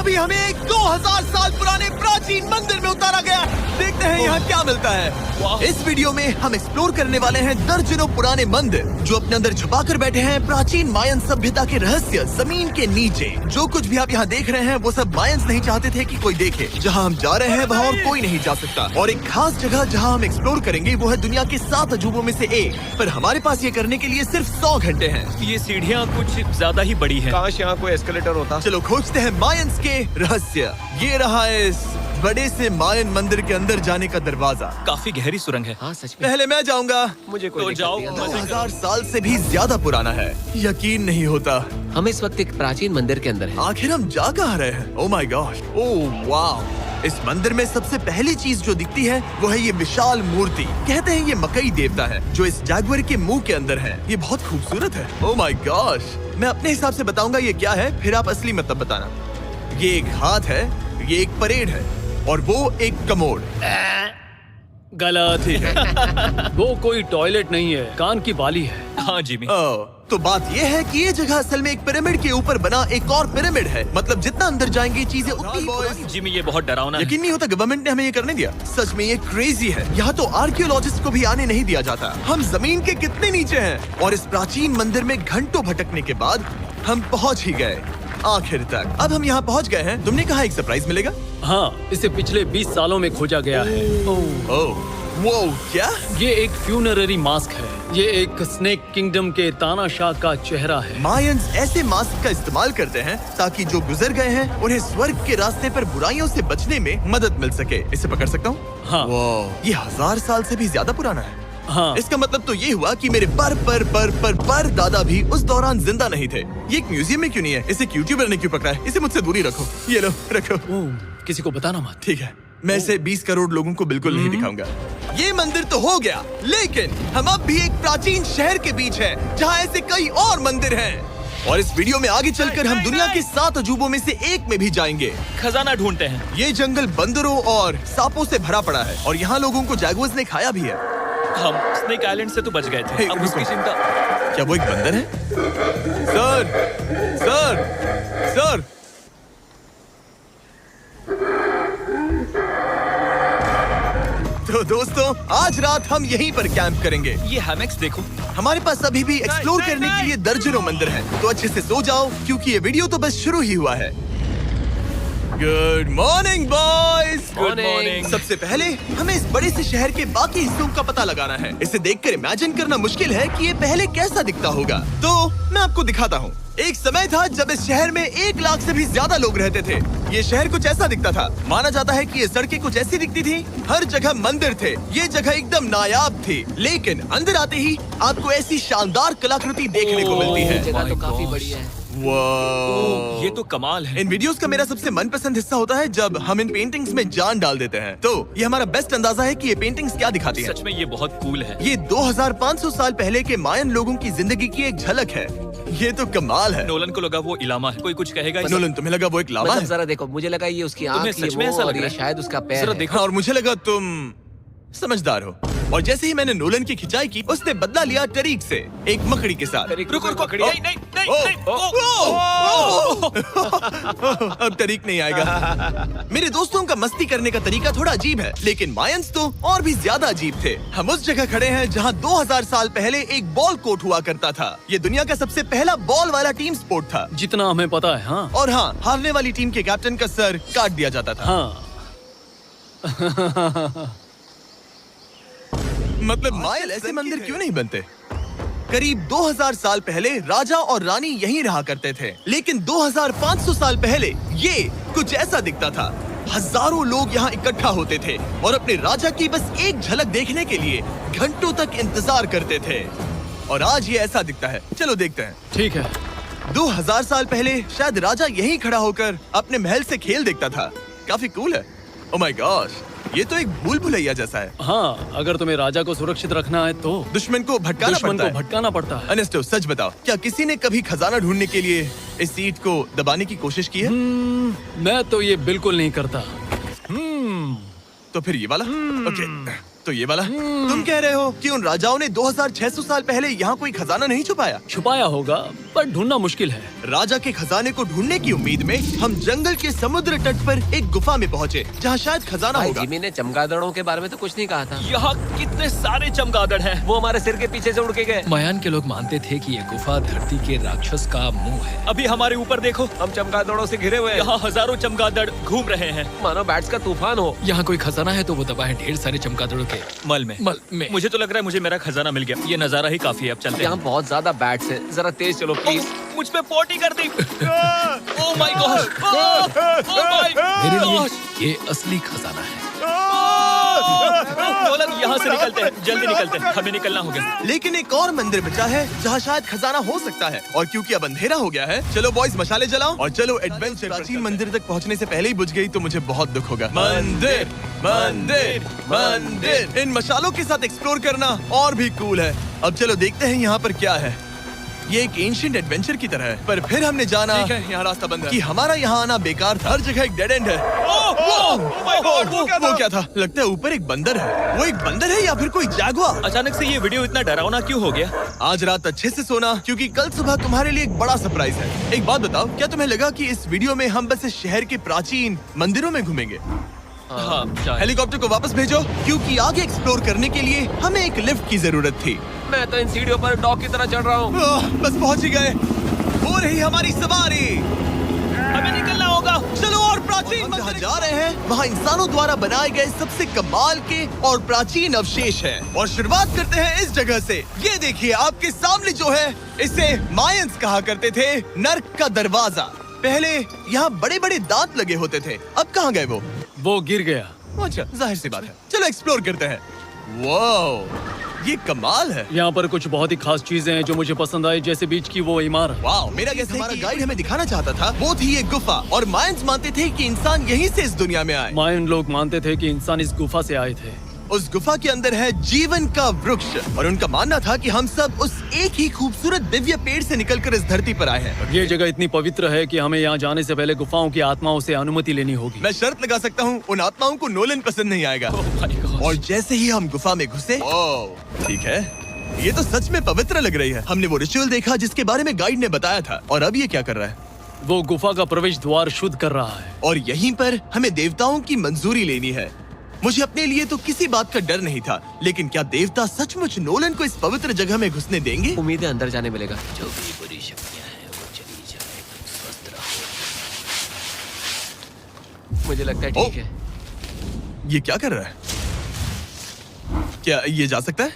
अभी हमें एक 2000 साल पुराने प्राचीन मंदिर में उतारा गया है। देखते हैं यहाँ क्या मिलता है। इस वीडियो में हम एक्सप्लोर करने वाले हैं दर्जनों पुराने मंदिर जो अपने अंदर छुपा कर बैठे हैं प्राचीन मायन सभ्यता के रहस्य जमीन के नीचे। जो कुछ भी आप यहाँ देख रहे हैं वो सब मायंस नहीं चाहते थे कि कोई देखे। जहाँ हम जा रहे हैं वहाँ और कोई नहीं जा सकता। और एक खास जगह जहाँ हम एक्सप्लोर करेंगे वो है दुनिया के 7 अजूबों में से एक। पर हमारे पास ये करने के लिए सिर्फ 100 घंटे हैं। ये सीढ़ियाँ कुछ ज्यादा ही बड़ी हैं। काश यहाँ कोई एस्केलेटर होता। चलो खोजते हैं मायंस के रहस्य। ये रहा है इस बड़े से मायन मंदिर के अंदर जाने का दरवाजा। काफी गहरी सुरंग है। हाँ सच में। पहले मैं जाऊंगा। मुझे कोई तो दिक्कत जाओ। नहीं है। 2000 साल से भी ज्यादा पुराना है। यकीन नहीं होता। हम इस वक्त एक प्राचीन मंदिर के अंदर हैं। आखिर हम जा कहाँ रहे हैं? ओह माय गॉड, ओह वाह। इस मंदिर में सबसे पहली चीज जो दिखती है वो है ये विशाल मूर्ति। कहते हैं ये मकई देवता है जो इस जैगुआर के मुंह के अंदर है। ये बहुत खूबसूरत है। Oh my gosh. मैं अपने हिसाब से बताऊंगा ये क्या है, फिर आप असली मतलब बताना। ये एक हाथ है, ये एक परेड है और वो एक कमोड। गलत। ठीक है। वो कोई टॉयलेट नहीं है, कान की बाली है। हाँ जिमी। तो बात ये है कि ये जगह असल में एक पिरामिड के ऊपर बना एक और पिरामिड है। मतलब जितना अंदर जाएंगे चीजें उतनी ही पुरानी। जिमी ये बहुत डरावना है। यकीन नहीं होता गवर्नमेंट ने हमें ये करने दिया। सच में ये क्रेजी है। यहाँ तो आर्कियोलॉजिस्ट को भी आने नहीं दिया जाता। हम जमीन के कितने नीचे हैं और इस प्राचीन मंदिर में घंटों भटकने के बाद हम पहुँच ही गए आखिर तक। अब हम यहाँ पहुँच गए हैं। तुमने कहा एक सरप्राइज मिलेगा। हाँ, इसे पिछले 20 सालों में खोजा गया है। ओह वो क्या? ये एक फ्यूनररी मास्क है। ये एक स्नेक किंगडम के तानाशाह का चेहरा है। मायंस ऐसे मास्क का इस्तेमाल करते हैं ताकि जो गुजर गए हैं उन्हें स्वर्ग के रास्ते पर बुराइयों से बचने में मदद मिल सके। इसे पकड़ सकता हूँ? हाँ। ये 1000 साल से भी ज्यादा पुराना है। हाँ। इसका मतलब तो ये हुआ कि मेरे पर दादा भी उस दौरान जिंदा नहीं थे। ये एक म्यूजियम में क्यों नहीं है? इसे यूट्यूबर ने क्यों पकड़ा है? इसे मुझसे दूरी रखो। ये लो रखो। किसी को बताना मत। ठीक है, मैं इसे 20 करोड़ लोगों को बिल्कुल नहीं दिखाऊंगा। ये मंदिर तो हो गया, लेकिन हम अब भी एक प्राचीन शहर के बीच हैं, जहाँ ऐसे कई और मंदिर हैं। और इस वीडियो में आगे चलकर हम दुनिया के 7 अजूबों में से एक में भी जाएंगे। खजाना ढूंढते हैं। ये जंगल बंदरों और सांपों से भरा पड़ा है और यहाँ लोगों को जैगुआर्स ने खाया भी है। हम स्नेक आइलैंड से तो बच गए थे। हे, अब रुको। उसकी चिंता। क्या वो एक बंदर है? Sir, sir, sir. तो दोस्तों आज रात हम यहीं पर कैंप करेंगे। ये हैमेक्स देखो। हमारे पास अभी भी एक्सप्लोर करने के लिए दर्जनों मंदिर हैं। तो अच्छे से सो जाओ क्योंकि ये वीडियो तो बस शुरू ही हुआ है। Good morning boys. Good morning. सबसे पहले हमें इस बड़े से शहर के बाकी हिस्सों का पता लगाना है। इसे देखकर इमेजिन करना मुश्किल है कि ये पहले कैसा दिखता होगा। तो मैं आपको दिखाता हूँ। एक समय था जब इस शहर में 1 लाख से भी ज्यादा लोग रहते थे। ये शहर कुछ ऐसा दिखता था। माना जाता है कि ये सड़कें कुछ ऐसी दिखती थी। हर जगह मंदिर थे। ये जगह एकदम नायाब थी। लेकिन अंदर आते ही आपको ऐसी शानदार कलाकृति देखने को मिलती है। जगह तो काफी बड़ी है। वाह, ये तो कमाल है। इन वीडियोस का मेरा सबसे मनपसंद हिस्सा होता है जब हम इन पेंटिंग्स में जान डाल देते हैं। तो ये हमारा बेस्ट अंदाजा है कि ये पेंटिंग्स क्या दिखाती हैं। सच में ये बहुत कूल है। ये 2500 साल पहले के मायन लोगों की जिंदगी की एक झलक है। ये तो कमाल है। नोलन को लगा वो इलामा है। कोई कुछ कहेगा इसे? नोलन तुम्हें लगा वो एक लावा मतलब है? जरा देखो, मुझे लगा ये उसकी तुम्हें आँख, ये सच में वो, ऐसा और लग रहा ये है? शायद उसका पैर जरा है। देखो। और मुझे लगा तुम समझदार हो। और जैसे ही मैंने नोलन की खिंचाई की उसने बदला लिया टरीक से एक मकड़ी के साथ। रुको रुको। ओ, नहीं नहीं नहीं ओ, नहीं। ओ, अब तरीक नहीं आएगा। मेरे दोस्तों का मस्ती करने का तरीका थोड़ा अजीब है, लेकिन मायंस तो और भी ज्यादा अजीब थे। हम उस जगह खड़े हैं जहां 2000 साल पहले एक बॉल कोर्ट हुआ करता था। ये दुनिया का सबसे पहला बॉल वाला टीम स्पोर्ट था। जितना हमें पता है। हाँ। और हाँ, हारने वाली टीम के कैप्टन का सर काट दिया जाता था। हाँ। मतलब मायल ऐसे मंदिर क्यों नहीं बनते? करीब 2000 साल पहले राजा और रानी यहीं रहा करते थे, लेकिन 2500 साल पहले ये कुछ ऐसा दिखता था। हजारों लोग यहाँ इकट्ठा होते थे और अपने राजा की बस एक झलक देखने के लिए घंटों तक इंतजार करते थे। और आज ये ऐसा दिखता है। चलो देखते हैं। ठीक है। 2000 साल पहले शायद राजा यहीं खड़ा होकर अपने महल से खेल देखता था। काफी कूल है। ओह माय गॉश, ये तो एक भूल भुलैया जैसा है। हाँ, अगर तुम्हें राजा को सुरक्षित रखना है तो दुश्मन को भटकाना पड़ता है। पड़ता है। सच बताओ, क्या किसी ने कभी खजाना ढूंढने के लिए इस सीट को दबाने की कोशिश की है? मैं तो ये बिल्कुल नहीं करता। तो फिर ये वाला? ओके, तो ये वाला तुम कह रहे हो कि उन राजाओं ने 2600 साल पहले यहाँ कोई खजाना नहीं छुपाया? छुपाया होगा पर ढूंढना मुश्किल है। राजा के खजाने को ढूंढने की उम्मीद में हम जंगल के समुद्र तट पर एक गुफा में पहुँचे जहाँ शायद खजाना भाई होगा। जिमी ने चमगादड़ों के बारे में तो कुछ नहीं कहा था। यहाँ कितने सारे चमगादड़ हैं। वो हमारे सिर के पीछे से उड़ के गए। मायान के लोग मानते थे कि ये गुफा धरती के राक्षस का मुंह है। अभी हमारे ऊपर देखो, हम चमगादड़ों से घिरे हुए हैं। यहाँ हजारों चमगादड़ घूम रहे हैं। मानो बैट्स का तूफान हो। यहाँ कोई खजाना है तो वो दबा है ढेर सारे चमगादड़ों के मल में। मुझे तो लग रहा है मुझे मेरा खजाना मिल गया। ये नजारा ही काफी है। अब चलते यहाँ हैं। बहुत ज्यादा बैट्स हैं। जरा तेज चलो प्लीज। मुझ पे पोटी कर दी। Oh my God. मेरे लिए ये असली खजाना है। नोलन, यहाँ से निकलते हैं, जल्दी निकलते हैं, हमें निकलना होगा। लेकिन एक और मंदिर बचा है जहाँ शायद खजाना हो सकता है, और क्योंकि अब अंधेरा हो गया है, चलो बॉयज मशाले जलाओ और चलो एडवेंचर। प्राचीन मंदिर तक पहुँचने से पहले ही बुझ गई तो मुझे बहुत दुख होगा। मंदिर मंदिर मंदिर, इन मशालों के साथ एक्सप्लोर करना और भी कूल है। अब चलो देखते हैं यहाँ पर क्या है। ये एक एंशिएंट एडवेंचर की तरह है, पर फिर हमने जाना ठीक है, यहाँ रास्ता बंद है। कि हमारा यहाँ आना बेकार था। हर जगह एक डेड एंड है। my God, वो क्या था? लगता है ऊपर एक बंदर है। वो एक बंदर है या फिर कोई जागुआर? अचानक से ये वीडियो इतना डरावना क्यों हो गया? आज रात अच्छे से सोना, क्योंकि कल सुबह तुम्हारे लिए एक बड़ा सरप्राइज है। एक बात बताओ, क्या तुम्हें लगा कि इस वीडियो में हम बस इस शहर के प्राचीन मंदिरों में घूमेंगे? हाँ, शायद। हेलीकॉप्टर को वापस भेजो, क्योंकि आगे एक्सप्लोर करने के लिए हमें एक लिफ्ट की जरूरत थी। मैं तो इन सीढ़ियों पर डॉग की तरह चढ़ रहा हूँ। बस पहुंच ही गए। हो रही हमारी सवारी। हमें निकलना होगा। चलो, और प्राचीन जहाँ जा रहे हैं वहाँ इंसानों द्वारा बनाए गए सबसे कमाल के और प्राचीन अवशेष हैं। और शुरुआत करते हैं इस जगह से। ये देखिए आपके सामने जो है, इसे मायंस कहा करते थे, नर्क का दरवाजा। पहले यहाँ बड़े बड़े दांत लगे होते थे, अब कहाँ गए वो गिर गया। अच्छा, जाहिर सी बात है। चलो एक्सप्लोर करते हैं। वाओ, ये कमाल है। यहाँ पर कुछ बहुत ही खास चीजें हैं जो मुझे पसंद आई, जैसे बीच की वो इमारत। वाओ, मेरा गेस हमारा गाइड हमें दिखाना चाहता था वो थी ये गुफा, और मायंस मानते थे कि इंसान यहीं से इस दुनिया में आए। मायन लोग मानते थे कि इंसान इस गुफा से आए थे। उस गुफा के अंदर है जीवन का वृक्ष, और उनका मानना था कि हम सब उस एक ही खूबसूरत दिव्य पेड़ से निकलकर इस धरती पर आए हैं। ये जगह इतनी पवित्र है कि हमें यहाँ जाने से पहले गुफाओं की आत्माओं से अनुमति लेनी होगी। मैं शर्त लगा सकता हूँ उन आत्माओं को नोलन पसंद नहीं आएगा। Oh my God। और जैसे ही हम गुफा में घुसे, ठीक है, ये तो सच में पवित्र लग रही है। हमने वो रिचुअल देखा जिसके बारे में गाइड ने बताया था, और अब ये क्या कर रहा है? वो गुफा का प्रवेश द्वार शुद्ध कर रहा है। और यहीं पर हमें देवताओं की मंजूरी लेनी है। मुझे अपने लिए तो किसी बात का डर नहीं था, लेकिन क्या देवता सचमुच नोलन को इस पवित्र जगह में घुसने देंगे? उम्मीद है अंदर जाने मिलेगा। जो भी बुरी शक्तियाँ हैं वो चली जाए, तुम स्वस्थ रहो। मुझे लगता है ठीक है। ये क्या कर रहा है? क्या ये जा सकता है?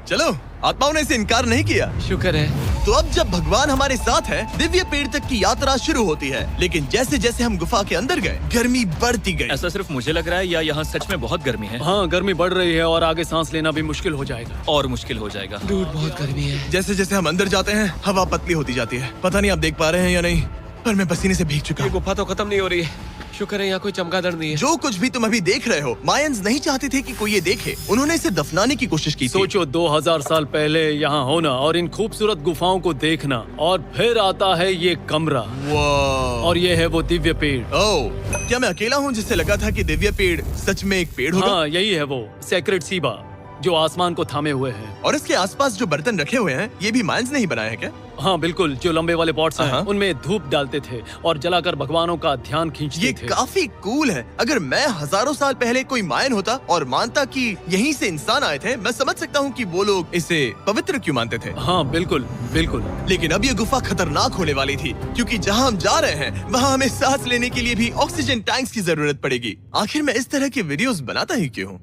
चलो, आत्माओं ने इसे इनकार नहीं किया। शुक्र है। तो अब जब भगवान हमारे साथ है, दिव्य पेड़ तक की यात्रा शुरू होती है। लेकिन जैसे जैसे हम गुफा के अंदर गए, गर्मी बढ़ती गई। ऐसा सिर्फ मुझे लग रहा है या यहाँ सच में बहुत गर्मी है? हाँ, गर्मी बढ़ रही है और आगे सांस लेना भी मुश्किल हो जाएगा। और मुश्किल हो जाएगा। दूर बहुत गर्मी है। जैसे जैसे हम अंदर जाते हैं, हवा पतली होती जाती है। पता नहीं आप देख पा रहे हैं या नहीं, पर मैं पसीने से भीग चुका ये हूँ। गुफा तो खत्म नहीं हो रही है। शुक्र है यहाँ कोई चमगादड़ नहीं है। जो कुछ भी तुम अभी देख रहे हो, मायंस नहीं चाहते थे कि कोई ये देखे। उन्होंने इसे दफनाने की कोशिश की थी। सोचो 2000 साल पहले यहाँ होना और इन खूबसूरत गुफाओं को देखना, और फिर आता है ये कमरा, वाह। और ये है वो दिव्य पेड़। ओह, क्या मैं अकेला हूँ जिससे लगा था कि दिव्य पेड़ सच में एक पेड़ होगा? हाँ, यही है वो सेक्रेड सीबा जो आसमान को थामे हुए है। और इसके आसपास जो बर्तन रखे हुए हैं, ये भी मायंस ने ही बनाए हैं क्या? हाँ बिल्कुल, जो लंबे वाले पॉट्स हैं हाँ। उनमें धूप डालते थे और जलाकर भगवानों का ध्यान खींचते ये थे। काफी कूल है। अगर मैं हजारों साल पहले कोई मायन होता और मानता कि यहीं से इंसान आए थे, मैं समझ सकता हूँ कि वो लोग इसे पवित्र क्यों मानते थे। हाँ बिल्कुल बिल्कुल। लेकिन अब ये गुफा खतरनाक होने वाली थी, क्योंकि जहाँ हम जा रहे हैं वहाँ हमें सांस लेने के लिए भी ऑक्सीजन टैंक्स की जरूरत पड़ेगी। आखिर मैं इस तरह के वीडियोस बनाता ही क्यों हूँ?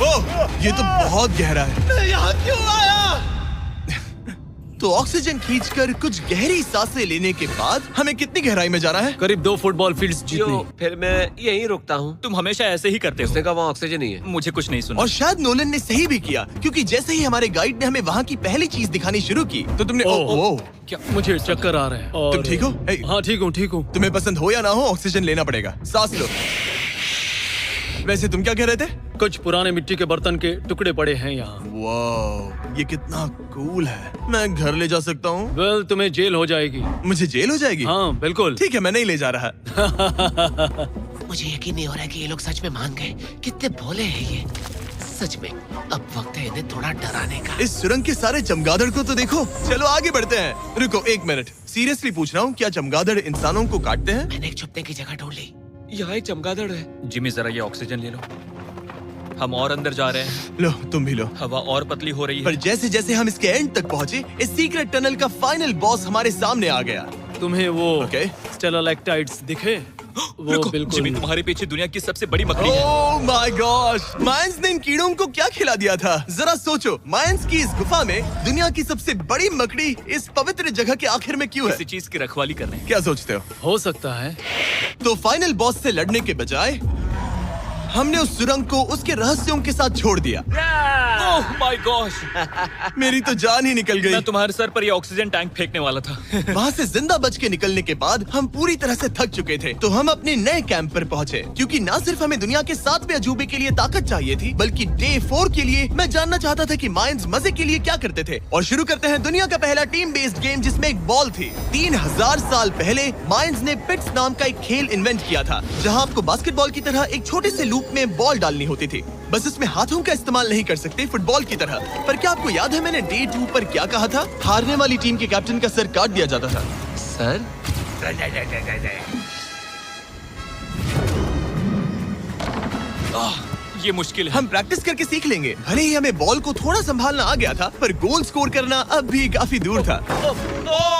ओह, ये तो बहुत गहरा है। मैं यहाँ क्यों आया? तो ऑक्सीजन खींचकर कुछ गहरी सांसें लेने के बाद हमें कितनी गहराई में जाना है? करीब 2 फुटबॉल फील्ड्स जितनी। जो फिर मैं यहीं रुकता हूँ। तुम हमेशा ऐसे ही करते हो। उसने कहा वहाँ ऑक्सीजन नहीं है। मुझे कुछ नहीं सुना। और शायद नोलन ने सही भी किया, क्योंकि जैसे ही हमारे गाइड ने हमें वहाँ की पहली चीज दिखानी शुरू की, तो तुमने ओह, क्या मुझे चक्कर आ रहे हैं। और तुम ठीक हो? ए, हाँ ठीक हूँ ठीक हूँ। तुम्हें पसंद हो या ना हो, ऑक्सीजन लेना पड़ेगा। सांस लो। वैसे तुम क्या कह रहे थे? कुछ पुराने मिट्टी के बर्तन के टुकड़े पड़े हैं यहाँ। वाह, ये कितना कूल है। मैं घर ले जा सकता हूँ? वेल, तुम्हें जेल हो जाएगी। मुझे जेल हो जाएगी? हाँ बिल्कुल। ठीक है, मैं नहीं ले जा रहा। मुझे यकीन नहीं हो रहा है कि ये लोग सच में मान गए। कितने भोले हैं ये। सच में अब वक्त है इन्हें थोड़ा डराने का। इस सुरंग के सारे चमगादड़ को तो देखो। चलो आगे बढ़ते हैं। रुको 1 मिनट, सीरियसली पूछ रहा हूँ, क्या चमगादड़ इंसानों को काटते हैं? मैंने एक छुपने की जगह ढूंढ ली। यहाँ एक चमगादड़ है। जिमी जरा ये ऑक्सीजन ले लो। हम और अंदर जा रहे हैं। लो तुम भी लो। हवा और पतली हो रही पर है। जैसे जैसे हम इसके एंड तक पहुँचे, इस सीक्रेट टनल का फाइनल बॉस हमारे सामने आ गया। तुम्हें वो ओके। स्टेलाक्टाइट्स दिखे? वो रुको, बिल्कुल जिमी तुम्हारे पीछे दुनिया की सबसे बड़ी मकड़ी है। ओह माय गॉश, मायंस ने इन कीड़ों को क्या खिला दिया था? जरा सोचो, मायंस की इस गुफा में दुनिया की सबसे बड़ी मकड़ी इस पवित्र जगह के आखिर में क्यों है? किसी चीज की रखवाली कर रहे हैं। क्या सोचते हो सकता है। तो फाइनल बॉस से लड़ने के बजाय हमने उस सुरंग को उसके रहस्यों के साथ छोड़ दिया। ओह माय गॉश, मेरी तो जान ही निकल गई। मैं तुम्हारे सर पर ये ऑक्सीजन टैंक फेंकने वाला था। वहाँ से जिंदा बच के निकलने के बाद हम पूरी तरह से थक चुके थे, तो हम अपने नए कैंप पर पहुँचे। क्योंकि न सिर्फ हमें दुनिया के 7वें अजूबे के लिए ताकत चाहिए थी, बल्कि डे 4 के लिए मैं जानना चाहता था कि मायंस मजे के लिए क्या करते थे। और शुरू करते हैं दुनिया का पहला टीम बेस्ड गेम, जिसमें एक बॉल थी। 3000 साल पहले मायंस ने पिट्स नाम का एक खेल इन्वेंट किया था, जहाँ आपको बास्केटबॉल की तरह एक छोटे से लूप में बॉल डालनी होती थी। बस इसमें हाथों का इस्तेमाल नहीं कर सकते फुटबॉल की तरह। पर क्या आपको याद है मैंने डे 2 पर क्या कहा था? हारने वाली टीम के कैप्टन का सर काट दिया जाता था। सर? ये मुश्किल है। हम प्रैक्टिस करके सीख लेंगे। भले ही हमें बॉल को थोड़ा संभालना आ गया था, पर गोल स्कोर करना अब भी काफी दूर था।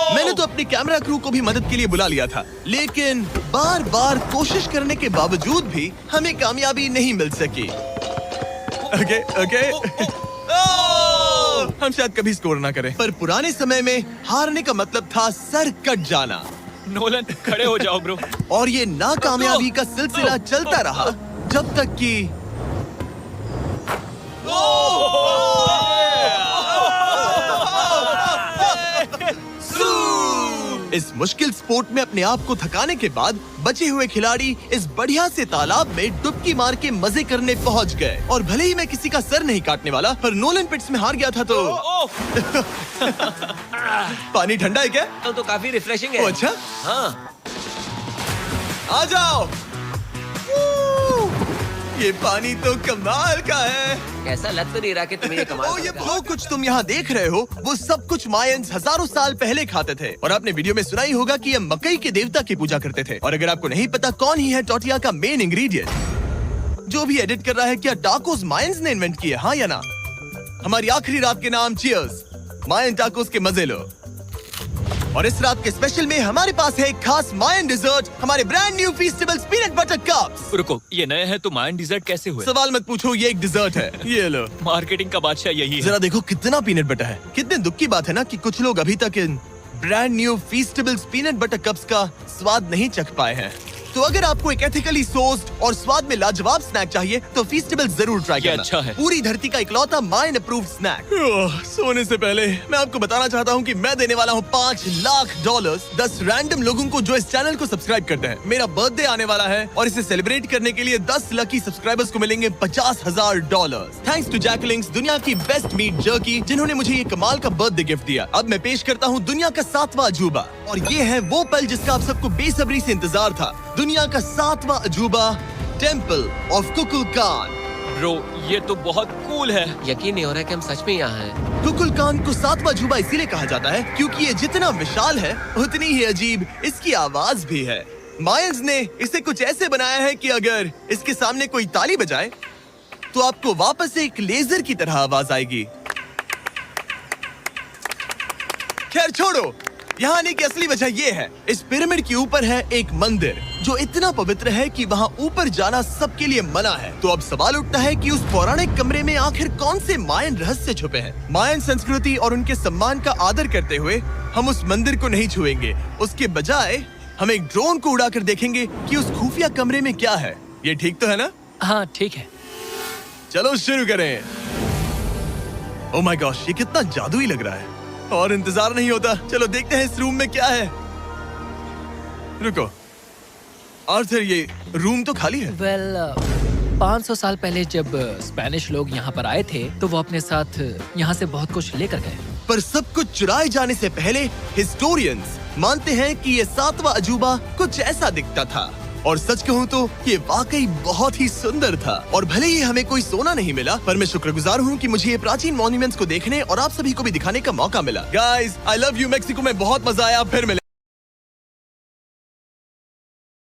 मैंने तो अपने कैमरा क्रू को भी मदद के लिए बुला लिया था, लेकिन बार बार कोशिश करने के बावजूद भी हमें कामयाबी नहीं मिल सकी। ओके। हम शायद कभी स्कोर ना करें, पर पुराने समय में हारने का मतलब था सर कट जाना। नोलन खड़े हो जाओ ब्रो। और ये नाकामयाबी का सिलसिला चलता रहा जब तक कि इस मुश्किल स्पोर्ट में अपने आप को थकाने के बाद बचे हुए खिलाड़ी इस बढ़िया से तालाब में डुबकी मार के मजे करने पहुंच गए। और भले ही मैं किसी का सर नहीं काटने वाला, पर नोलन पिट्स में हार गया था तो पानी ठंडा है क्या? तो काफी रिफ्रेशिंग है। अच्छा, हाँ। आ जाओ। ये पानी तो कमाल का है। ऐसा लग तो नहीं रहा कि तुम्हें ये कमाल ये लगा। जो कुछ तुम यहाँ देख रहे हो, वो सब कुछ मायंस हजारों साल पहले खाते थे। और आपने वीडियो में सुना ही होगा कि ये मकई के देवता की पूजा करते थे। और अगर आपको नहीं पता कौन ही है टोटिया का मेन इंग्रेडिएंट, जो भी एडिट कर रहा है, क्या टाकोस मायंस ने इन्वेंट किए? हाँ या ना? हमारी आखिरी रात के नाम चीयर्स, मायन टाकोस के मजे लो। और इस रात के स्पेशल में हमारे पास है एक खास मायन डिजर्ट, हमारे brand new Feastables peanut butter cups. रुको, ये नए हैं तो मायन डिजर्ट कैसे हुए? सवाल मत पूछो, ये एक डिजर्ट है। ये लो। मार्केटिंग का बादशाह यही है। जरा देखो कितना पीनट बटर है। कितने दुख की बात है ना कि कुछ लोग अभी तक इन brand new Feastables peanut butter cups का स्वाद नहीं चख पाए हैं। तो अगर आपको एक एथिकली सोर्स्ड और स्वाद में लाजवाब स्नैक चाहिए, तो फीस्टेबल जरूर ट्राई ये करना। अच्छा है। पूरी धरती का इकलौता मायन अप्रूव्ड स्नैक। सोने से पहले मैं आपको बताना चाहता हूँ कि मैं देने वाला हूँ $5 लाख 10 रैंडम लोगों को जो इस चैनल को सब्सक्राइब करते हैं। मेरा बर्थडे आने वाला है और इसे सेलिब्रेट करने के लिए 10 लकी सब्सक्राइबर्स को मिलेंगे $50,000। थैंक्स टू जैकलिंग्स, दुनिया की बेस्ट मीट जर्की, जिन्होंने मुझे ये कमाल का बर्थडे गिफ्ट दिया। अब मैं पेश करता हूँ दुनिया का 7वां अजूबा, और ये है वो पल जिसका आप सबको बेसब्री से इंतजार था। दुनिया का 7वां अजूबा, टेम्पल ऑफ कुकुलकान। ब्रो, ये तो बहुत कूल है। यकीन नहीं हो रहा कि हम सच में यहाँ हैं। कुकुलकान को 7वां अजूबा इसीलिए कहा जाता है क्योंकि ये जितना विशाल है, उतनी ही अजीब इसकी आवाज भी है। मायंस ने इसे कुछ ऐसे बनाया है कि अगर इसके सामने कोई ताली बजाए, तो आपको वापस से एक लेजर की तरह आवाज आएगी। खैर छोड़ो, यहाँ आने की असली वजह ये है, इस पिरामिड के ऊपर है एक मंदिर जो इतना पवित्र है कि वहाँ ऊपर जाना सबके लिए मना है। तो अब सवाल उठता है कि उस पौराणिक कमरे में आखिर कौन से मायन रहस्य छुपे हैं। मायन संस्कृति और उनके सम्मान का आदर करते हुए हम उस मंदिर को नहीं छुएंगे। उसके बजाय हम एक ड्रोन को उड़ाकर देखेंगे कि उस खुफिया कमरे में क्या है। ये ठीक तो है ना? हाँ ठीक है। चलो शुरू करें। ओह माय गॉश, ये कितना जादुई लग रहा है और इंतजार नहीं होता। चलो देखते हैं इस रूम में क्या है। रुको आर्थर, ये रूम तो खाली है। 500 साल पहले जब स्पेनिश लोग यहाँ पर आए थे, तो वो अपने साथ यहाँ से बहुत कुछ लेकर गए। पर सब कुछ चुराए जाने से पहले हिस्टोरियंस मानते हैं कि ये 7वां अजूबा कुछ ऐसा दिखता था। और सच कहूँ तो ये वाकई बहुत ही सुंदर था। और भले ही हमें कोई सोना नहीं मिला, पर मैं शुक्रगुजार हूँ कि मुझे ये प्राचीन मॉन्यूमेंट्स को देखने और आप सभी को भी दिखाने का मौका मिला। Guys, I love you Mexico में बहुत मजा आया। फिर मिलेंगे।